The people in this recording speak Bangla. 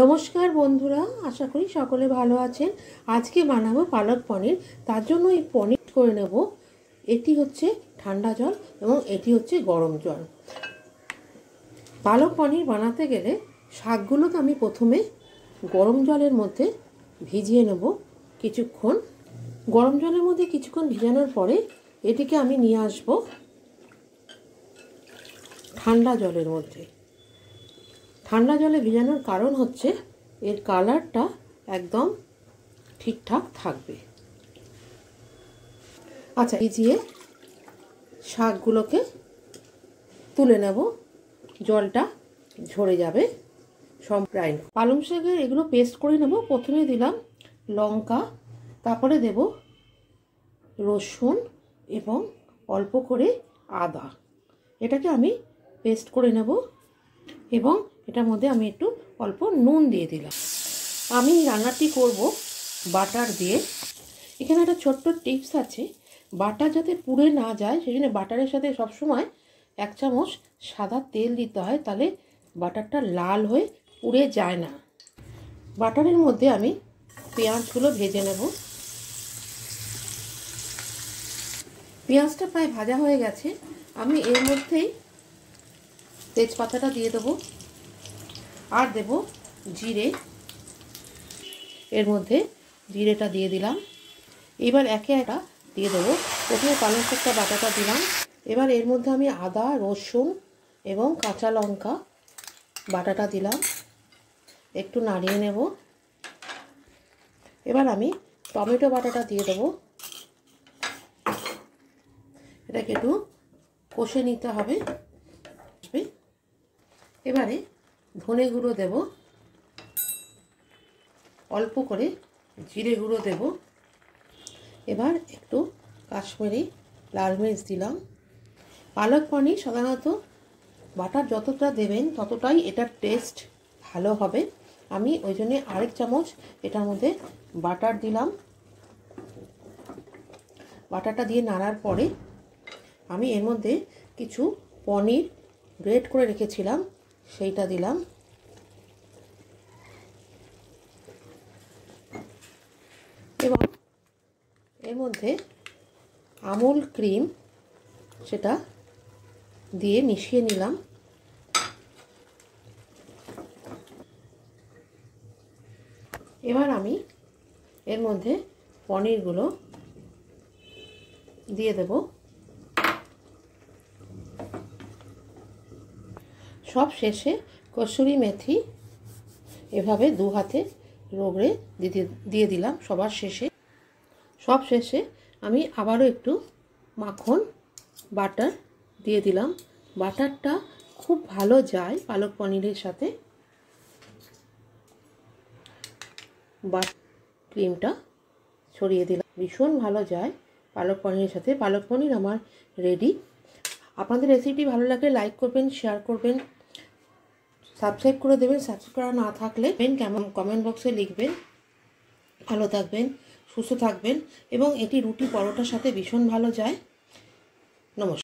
নমস্কার বন্ধুরা, আশা করি সকলে ভালো আছেন। আজকে বানাবো পালক পনির। তার জন্য এই পনির করে নেব। এটি হচ্ছে ঠান্ডা জল এবং এটি হচ্ছে গরম জল। পালক পনির বানাতে গেলে শাকগুলোকে আমি প্রথমে গরম জলের মধ্যে ভিজিয়ে নেব কিছুক্ষণ। গরম জলের মধ্যে কিছুক্ষণ ভিজানোর পরে এটিকে আমি নিয়ে আসব ঠান্ডা জলের মধ্যে। ঠান্ডা জলে ভিজানোর কারণ হচ্ছে এর কালারটা একদম ঠিকঠাক থাকবে। আচ্ছা, ভিজিয়ে শাকগুলোকে তুলে নেব, জলটা ঝরে যাবে সম্প্রায়। পালং শাকের এগুলো পেস্ট করে নেব। প্রথমে দিলাম লঙ্কা, তারপরে দেব রসুন এবং অল্প করে আদা। এটাকে আমি পেস্ট করে নেব এবং এটার মধ্যে আমি একটু অল্প নুন দিয়ে দিলাম। আমি রান্নাটি করব বাটার দিয়ে। এখানে একটা ছোট্ট টিপস আছে, বাটার যাতে পুড়ে না যায় সেই জন্য বাটারের সাথে সবসময় 1 চামচ সাদা তেল দিতে হয়, তাহলে বাটারটা লাল হয়ে পুড়ে যায় না। বাটারের মধ্যে আমি পেঁয়াজগুলো ভেজে নেব। পেঁয়াজটা প্রায় ভাজা হয়ে গেছে। আমি এর মধ্যেই তেজপাতাটা দিয়ে দেবো আর দেব জিরে। এর মধ্যে জিরেটা দিয়ে দিলাম। এবার একে একা দিয়ে দেবো। প্রথমে পালং শাকটা বাটাটা দিলাম। এবার এর মধ্যে আমি আদা, রসুন এবং কাঁচা লঙ্কা বাটাটা দিলাম, একটু নাড়িয়ে নেব। এবার আমি টমেটো বাটাটা দিয়ে দেবো। এটাকে একটু কষে নিতে হবে। এবারে ধনে গুঁড়ো দেব, অল্প করে জিরে গুঁড়ো দেব। এবার একটু কাশ্মীরি লাল মির্চ দিলাম। পালক পনির সাধারণত বাটার যতটা দেবেন ততটাই এটার টেস্ট ভালো হবে। আমি ওই জন্যে 1 চামচ এটার মধ্যে বাটার দিলাম। বাটারটা দিয়ে নাড়ার পরে আমি এর মধ্যে কিছু পনির গ্রেট করে রেখেছিলাম, সেইটা দিলাম। এবং এর মধ্যে আমুল ক্রিম সেটা দিয়ে মিশিয়ে নিলাম। এবার আমি এর মধ্যে পনিরগুলো দিয়ে দেব। সব শেষে কসুরি মেথি এভাবে 2 হাতে রগড়ে দিয়ে দিলাম সবার শেষে। সব শেষে আমি আবারও একটু মাখন বাটার দিয়ে দিলাম। বাটারটা খুব ভালো যায় পালক পনিরের সাথে। ক্রিমটা ছড়িয়ে দিলাম, ভীষণ ভালো যায় পালক পনিরের সাথে। পালক পনির আমার রেডি। আপনাদের রেসিপি ভালো লাগলে লাইক করবেন, শেয়ার করবেন, সাবস্ক্রাইব করে দেবেন। সাবস্ক্রাইব করা না থাকলে কেমন কমেন্ট বক্সে লিখবেন। ভালো থাকবেন, সুস্থ থাকবেন এবং এটি রুটি পরোটার সাথে ভীষণ ভালো যায়। নমস্কার।